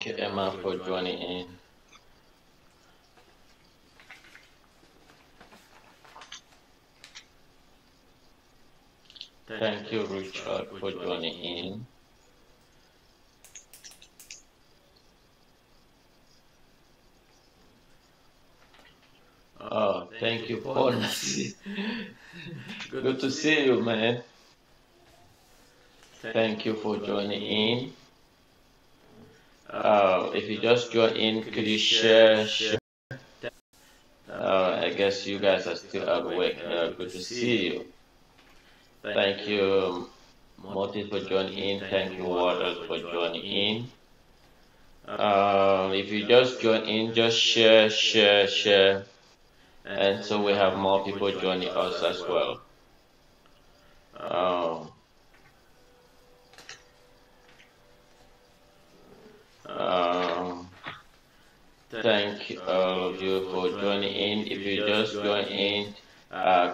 you, Emma, for joining in. Thank you, Richard, for joining in. Oh, thank you, Paul. Good to see you, man. Thank you for joining in. If you just joined in, could you share? I guess you guys are still awake. Good to see you. Thank you, Morty, for joining in. Thank you, Waters, for joining in. If you just join in, just share. And so we have more people joining us as well. Thank all of you for joining in. If you just join in,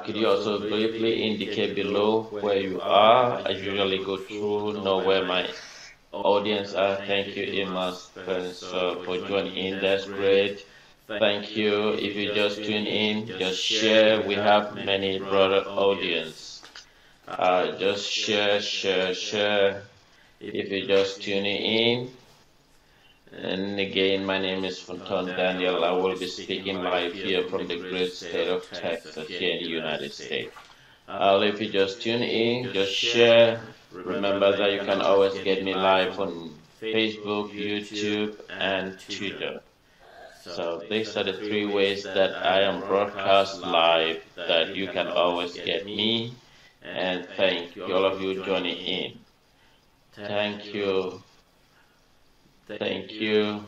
could you also briefly indicate below where you are? I usually go through, know where my audience are. Thank you, Emma Spencer, for joining in. That's great. Thank you. If you just tune in, just share. We have many broader audience. Just share. If you just tuning in. And again, my name is Fonton Daniel. I will be speaking live here from the great state of Texas here in the United States. If you just tune in, just share. Remember that you can always get me live on Facebook, YouTube, and Twitter. So these are the three ways that I am broadcast live that you can always get me. And thank you, all of you joining in. Thank you. Thank you.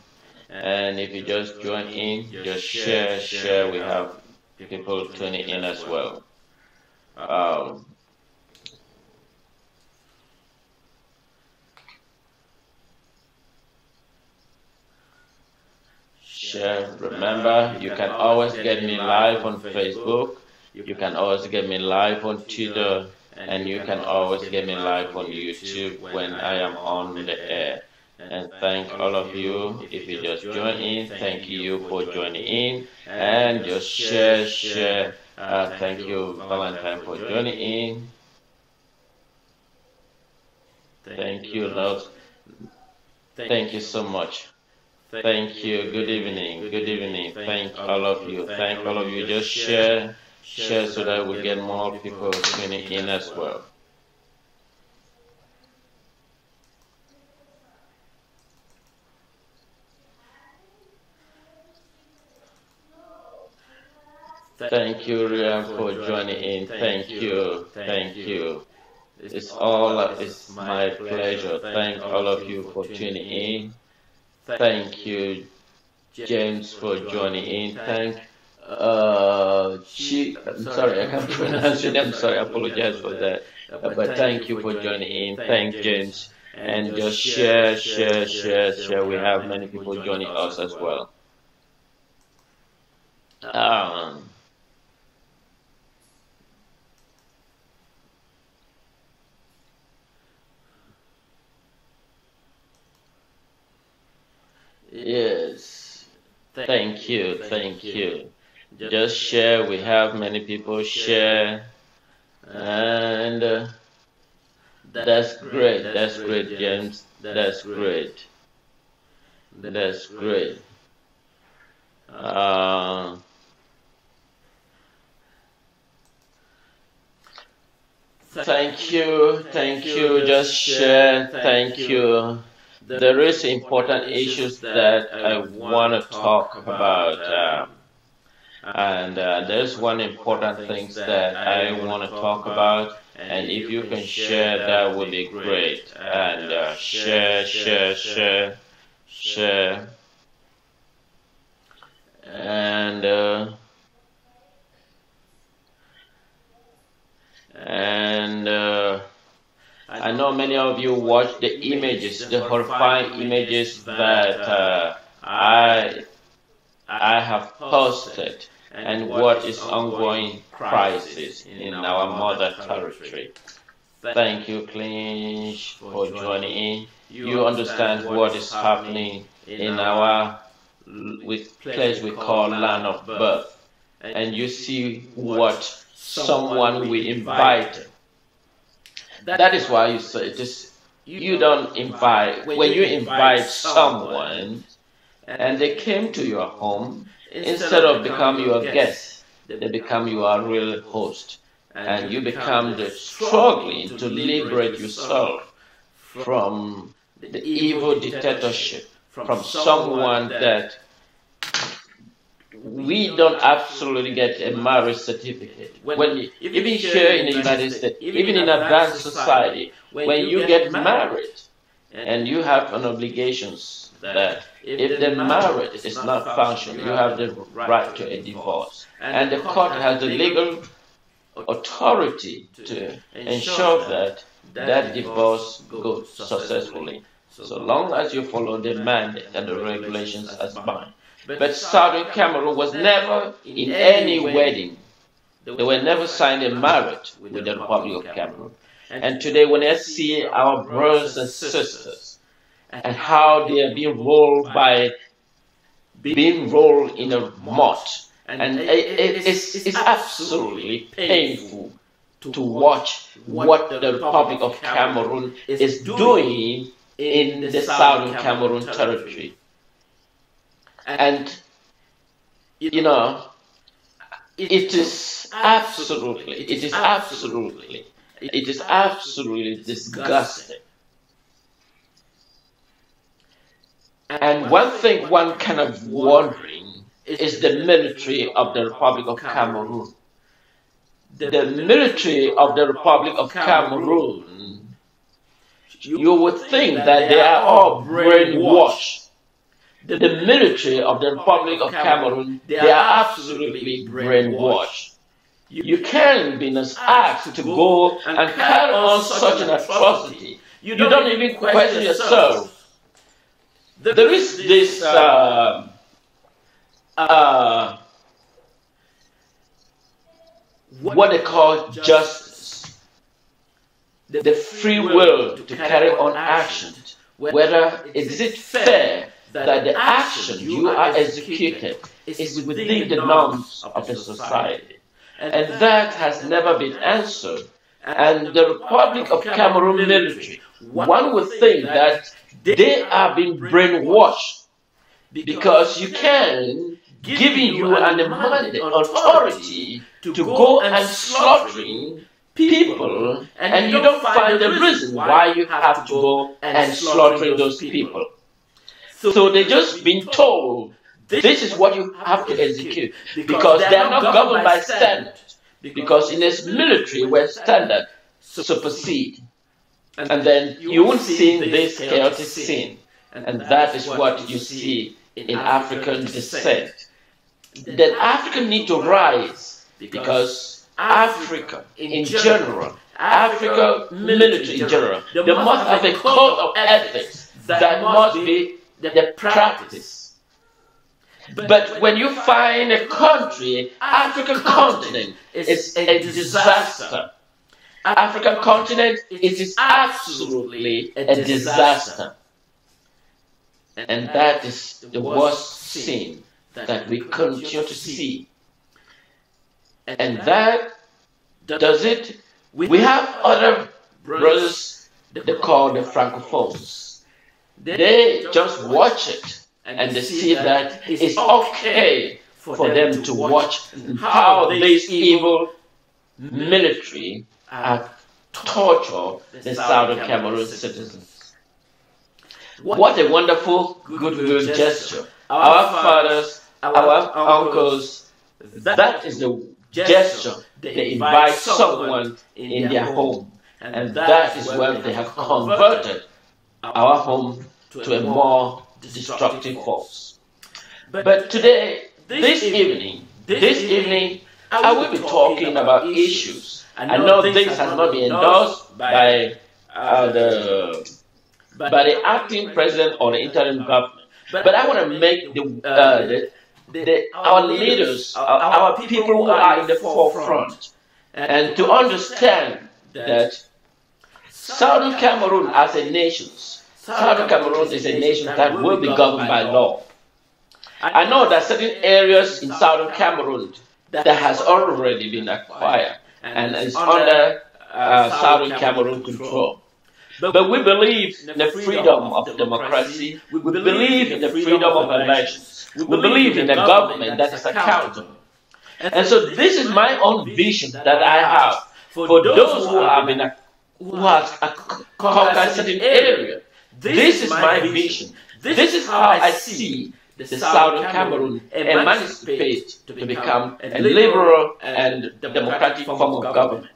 And if you just join in, just share. We have people tuning in as well. Share. Remember, you can always get me live on Facebook. You can always get me live on Twitter. And you can always get me live on YouTube when I am on the air. And thank all of you. If you just join in, thank you for joining in. And just share. Thank you, Valentine, for joining in. Thank you, Lord. Thank you so much. Thank you. Good evening. Thank all of you. Just share so that we get more people tuning in as well. Thank you, Rian, for joining in. Thank you. It's my pleasure. Thank all of you for tuning in. Thank you, James, for joining in. I'm sorry, I can't pronounce your name. Sorry, I apologize for that. But thank you for joining in. Thank James. And just share. We have many people joining us as well. Yes. Thank you. Just share. We have many people share. And that's great. James. That's great. Thank you. Just share. Thank you. There is important issues that I want to talk about. And there's one important thing that I want to talk about. And if you can share, that would be great. And share. And I know many of you watch the images, the horrifying images that I have posted, and what is ongoing crisis in our mother territory. Thank you, Clinch, for joining in. You understand what is happening in our place we call land of birth, and you see what someone we invite. That is why you say this. You don't invite. When you invite someone and they came to your home, instead of becoming your guest, they become your real host. And you become the struggling to liberate yourself from the evil dictatorship, from someone that we don't absolutely get a marriage certificate. Even here in the United States, even in advanced society, when you get married and you have an obligations that if the marriage is not functioning, you have the right to a divorce. And the court has the legal authority to ensure that that divorce goes successfully, so long as you follow the mandate and the regulations as bound. But Southern Cameroon was never in any wedding. They were never signed a marriage with the Republic of Cameroon. And today when I see our brothers and sisters and how they are being rolled in a mud, and it's absolutely painful to watch what the Republic of Cameroon is doing in the Southern Cameroon territory. And, you know, it is absolutely disgusting. And one thing one kind of wondering is the military of the Republic of Cameroon. The military of the Republic of Cameroon, you would think that they are all brainwashed. The military of the Republic of Cameroon, they are absolutely brainwashed. You can't be asked to go and carry on such an atrocity. You don't even question yourself. There is this what they call justice, the free will to carry on actions. Whether is it fair that the action you are executed is within the norms of the society. And that has never been answered. And the Republic of Cameroon military, one would think that they are being brainwashed, because you can, giving you an mandate authority to go and slaughtering people, and you don't find the reason why you have to go and slaughtering those people. So they're just being told, this is what you have to execute, because they are not governed by standards. Because in this military where standards supersede, and then you won't see this chaotic scene, and that is what you see in African descent. That Africa need to rise, because Africa in general, Africa military in general, they must have a code of ethics that must be the practice. But when you find a country, African continent is a disaster. African continent, it is absolutely a disaster. And that is the worst sin that we continue to see. And that does it. We have other brothers they call the Francophones. They just watch it and they see that it's okay for them to watch how these evil military torture the Southern Cameroon citizens. What a wonderful goodwill gesture. Our fathers, our uncles, that is the gesture. They invite someone in their home, and that is where they have converted our home to a more destructive force. But today, this evening, I will be talking about issues. I know this has not been endorsed by the acting president or the interim government, but I want to make our leaders, our people who are in the forefront, and to understand that Southern Cameroon as a nation, Southern Cameroon is a nation that will be governed by law. I know that certain areas in Southern Cameroon that has already been acquired and is under Southern Cameroon control. But we believe in the freedom of democracy. We believe in the freedom of elections. We believe in a government that is accountable. And so this is my own vision that I have for those who have conquered certain area. This is my vision. This is how I see the Southern Cameroon emancipate to become a liberal and democratic form of government.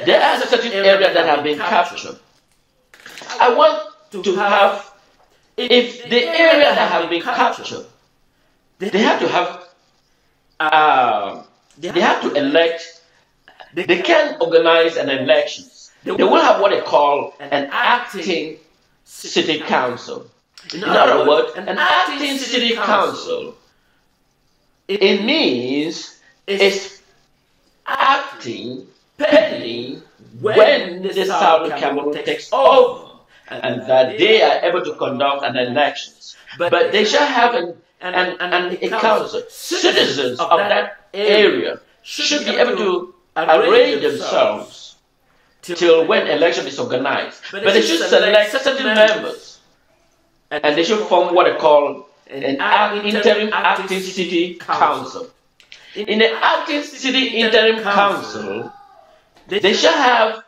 There are certain areas that have been captured. I want to have, if the area that have been captured, they have to have, they have to elect, they can organize an elections. They will have what they call an acting city council. In other words, an acting city council, it means it's acting pending when the Southern Cameroon takes over and that they are able to conduct an elections. But they shall have a council. Citizens of that area should be able to arrange themselves till when election is organized. But they should select certain members and they should form what they call an interim acting city council. In the acting city interim council, they shall have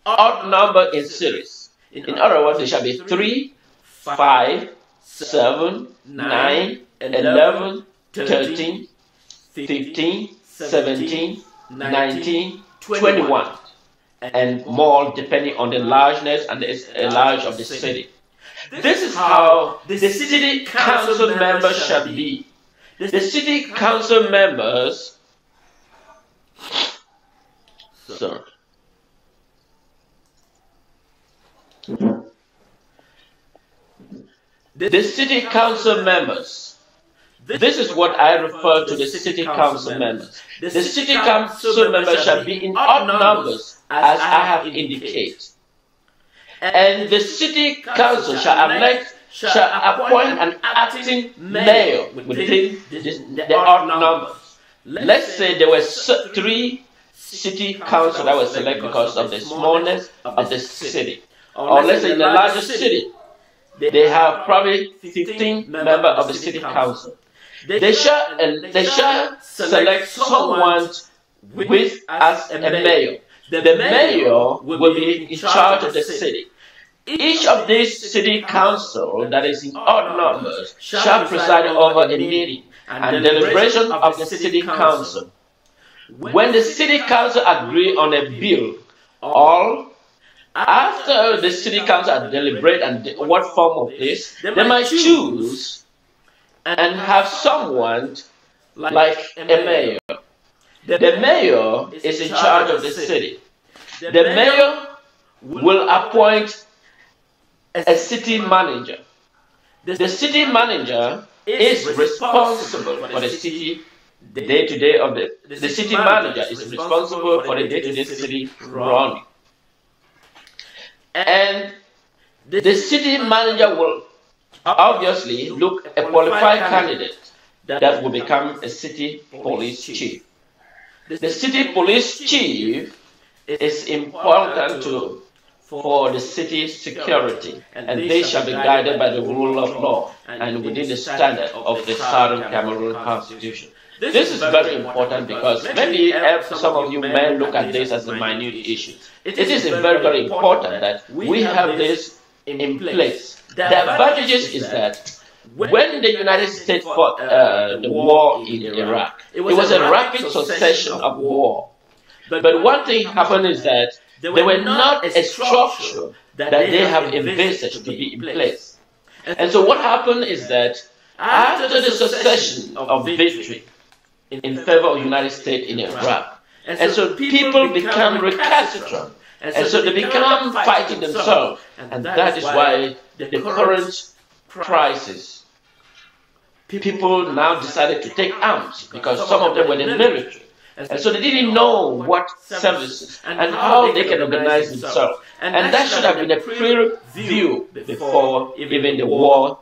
odd number in series. In other words, they shall be 3, 5, 7, 9, 11, 13, 15, 17, 19, 21, and more depending on the largeness and the large of the city. This is how the city council members shall be. The city council members the city council members, this is what I refer to the city council members. The city council members shall be in odd numbers as I have indicated. And the city council shall appoint an acting mayor within the odd numbers. Let's say there were 3 city council that were selected because of the smallness of the city. Or let's say in the largest city, they have probably 15 members of the city council. They shall select someone with as a mayor. The mayor will be in charge of the city. Each of these city council that is in odd numbers shall preside over a meeting and deliberation of the city council. When the city council agree on a bill, or after the city council deliberate and what form of this, they might choose and have someone like a mayor. The mayor is in charge of the city. The mayor will appoint a city manager. The city manager is responsible for the city day-to-day of the city manager is responsible for the day-to-day city running. And the city manager will obviously look a qualified candidate that will become a city police chief. The city police chief is important for the city's security, and they shall be guided by the rule of law and within the standard of the Southern Cameroon Constitution. This is very important because maybe some of you may look at this as a minute issue. It is very, very important that we have this in place. The advantages is that when the United States fought the war in Iraq, it was a rapid succession of war. But one thing happened is that there were not a structure that they have envisaged to be in place. And so what happened is that after the succession of victory in favor of the United States in Iraq, and so people become recalcitrant, and so they become fighting themselves, and that is why the current crisis, people now decided to take arms because some of them were in the military. And so they didn't know what services and how they can organize themselves. And that should have been a clear view before even the war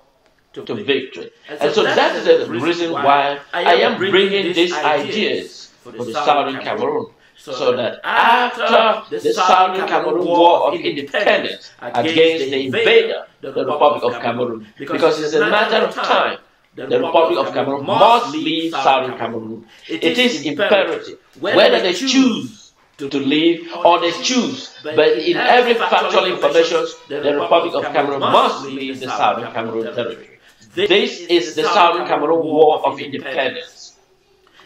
to victory. And so that is the reason why I am bringing these ideas for the Southern Cameroon. So that after the Southern Cameroon War of Independence against the invader, the Republic of Cameroon, because it's a matter of time, the Republic of Cameroon must leave Southern Cameroon. It is imperative, whether they choose to leave or they choose, but in every factual information, the Republic of Cameroon must leave the Southern Cameroon territory. This is the Southern Cameroon War of Independence.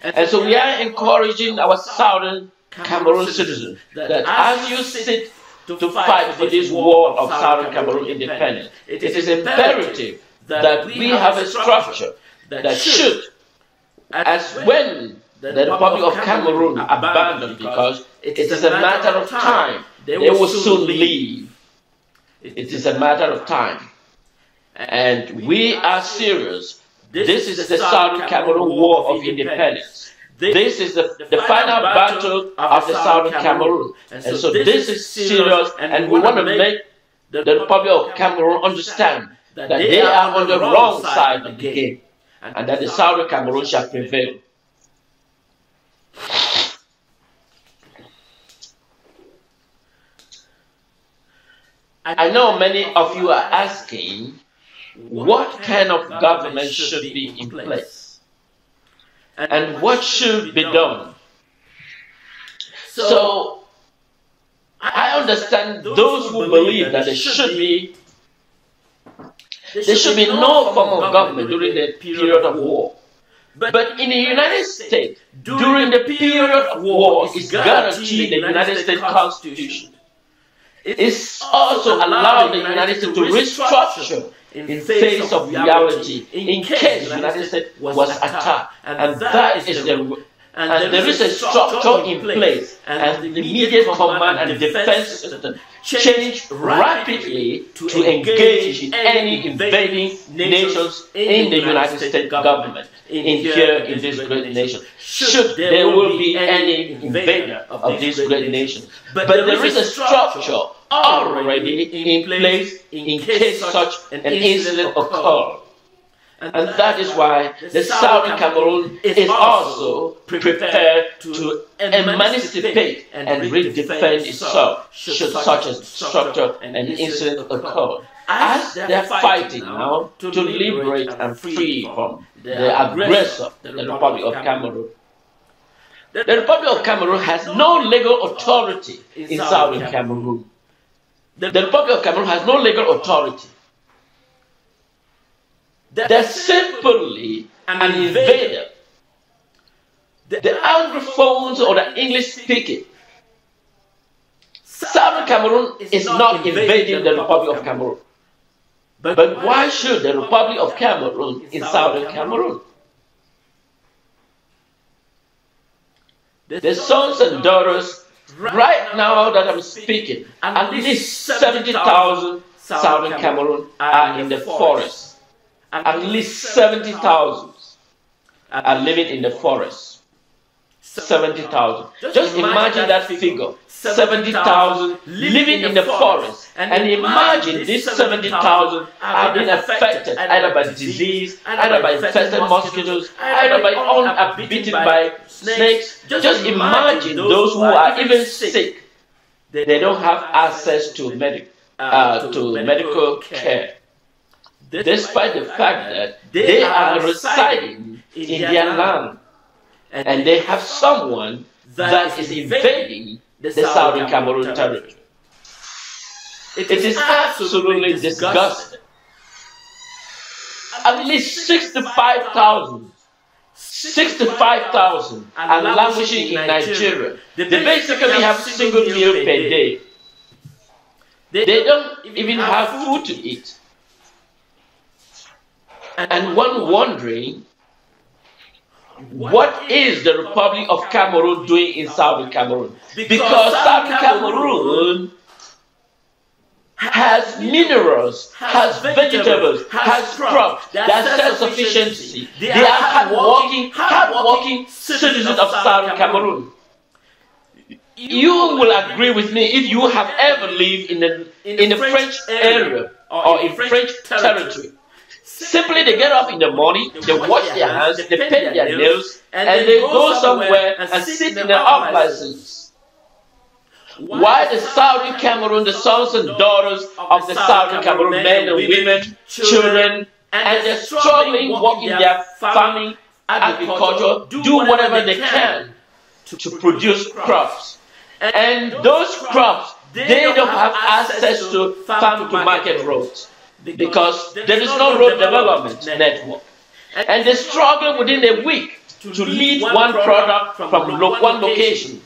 And so we are encouraging our Southern Cameroon citizens that as you sit to fight for this war of Southern Cameroon independence, it is imperative that we have a structure that should, as when the Republic of Cameroon abandoned, because it is a matter of time, they will soon leave. It is a matter of time. And we are serious. This is the Southern Cameroon War of Independence. This is the final battle of the Southern Cameroon. And so this is serious, and we want to make the Republic of Cameroon understand that they are on the wrong side of the game, and that the Southern Cameroon shall prevail. I know many of you are asking, what kind of government should be in place? And what should be done? So, I understand those who believe that there should be no form of government during the period of war. But in the United States, during the period of war, it's guaranteed the United States Constitution. It's also allowed the United States to restructure in face of reality, in case the United States was attacked. And that is and there is a structure in place, and the immediate command and defense system change rapidly to engage in any invading nations in the United States government, in this great nation, should there will be any invader of this great nation. But there is a structure already in place in case such an incident occurs. And that is why the Southern Cameroon is also prepared to emancipate and redefend itself should such a structure and incident occur. As they are fighting now to liberate and free from the aggressor, the Republic of Cameroon. The Republic of Cameroon has no legal authority in Southern Cameroon. The Republic of Cameroon has no legal authority. They're simply an invader. The Anglophones or the English-speaking, Southern Cameroon is not invading the Republic of Cameroon. But why should the Republic of Cameroon in Southern Cameroon? The sons and daughters, right now that I'm speaking, at least 70,000 Southern Cameroon are in the forest. At least 70,000 are living in the forest. 70,000. Just imagine that figure. 70,000 living in the forest. And imagine these 70,000 are being affected either by disease, either by infested mosquitoes, either by bitten by snakes. Just imagine those who are even sick. They don't have access to medical care. Despite the fact that they are residing in their land and they have someone that is invading the Southern Cameroon territory. It is absolutely disgusting. At least 65,000 are languishing in Nigeria. They basically have single meal per day. They don't even have food to eat. And one wondering, what is the Republic of Cameroon doing in Southern Cameroon? Because Southern Cameroon has minerals, has vegetables, has crops, they are self-sufficiency. They are hard-working citizens of Southern Cameroon. You will agree with me if you have ever lived in the French area or in French territory. Simply they get up in the morning, they wash their hands, they paint their nails, and they go somewhere and sit in their offices. While the Southern Cameroon, the sons and daughters of the Southern Cameroon, men and women, children, and they're struggling, working their farming, agriculture, do whatever they can to produce crops. And those crops, they don't have access to farm-to-market roads because there is no road development network. And they struggle within a week to lead one product from one location.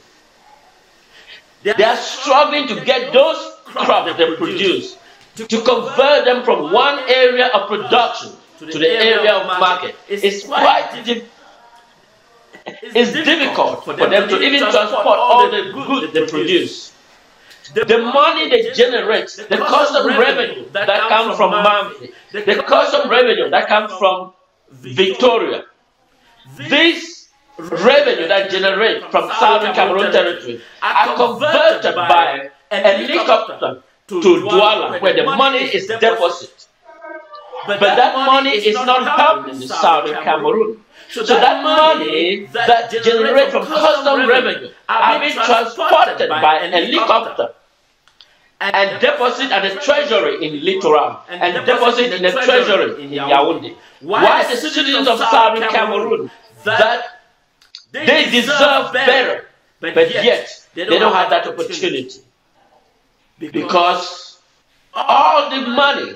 They are struggling to get those crops they produce, to convert them from one area of production to the area of market. It's difficult for them to even transport all the goods they produce. The money they generate, the custom revenue that comes from Mamfi, the custom revenue that comes from Victoria, this revenue that generates from Southern Cameroon territory are converted by a helicopter to Douala, where the money is deposited. But that money is not helping the Southern Cameroon. So that money that generates from custom revenue are being transported by an helicopter and deposited at the treasury in Littoral and deposited in the treasury in Yaoundé. Why the citizens of Southern Cameroon that they deserve better, but yet they don't have that opportunity because all the money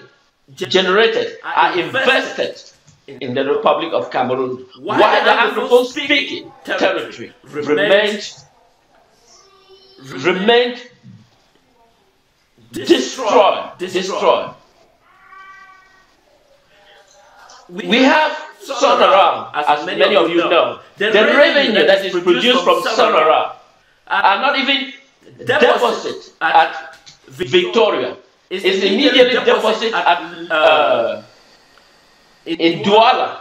generated are invested in the Republic of Cameroon, while the Anglophone-speaking territory remained destroyed. We have Sonora, as many of you know. The revenue that is produced from Sonora are not even deposited at Victoria. It's immediately deposited at in Douala,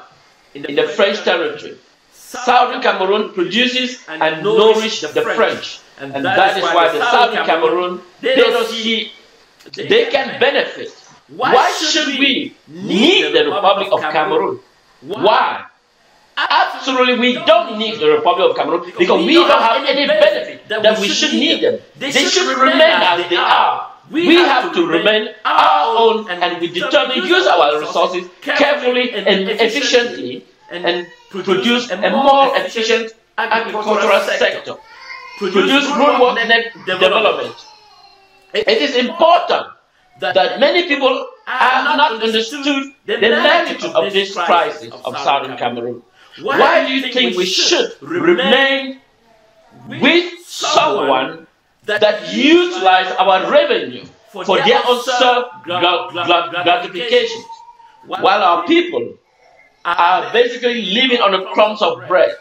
in the French territory. Southern Cameroon produces and nourishes the French. And that is why the Southern Cameroon, they can benefit. Why should we need the Republic of Cameroon? Why? Absolutely, we don't need the Republic of Cameroon because we don't have any benefit that we should need them. They should remain as they are. We have to remain our own and we determine to use our resources carefully and efficiently and produce a more efficient agricultural sector. Produce rural development. It is important that many people have not understood the magnitude of this crisis of Southern Cameroon. Why do you think we should remain with someone that utilize our revenue for their own self-gratification, while our people are basically living on the crumbs of bread?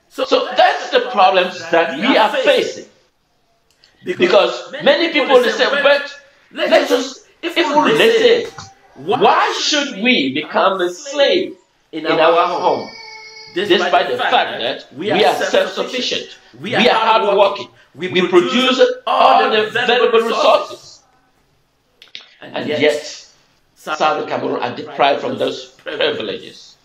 So that's the problems that we are facing. Because many people they say, but let's say, why should we become a slave in our home? Despite the fact that we are self-sufficient, we are hard-working, we produce all the valuable resources, and yet Southern Cameroon are deprived from those privileges.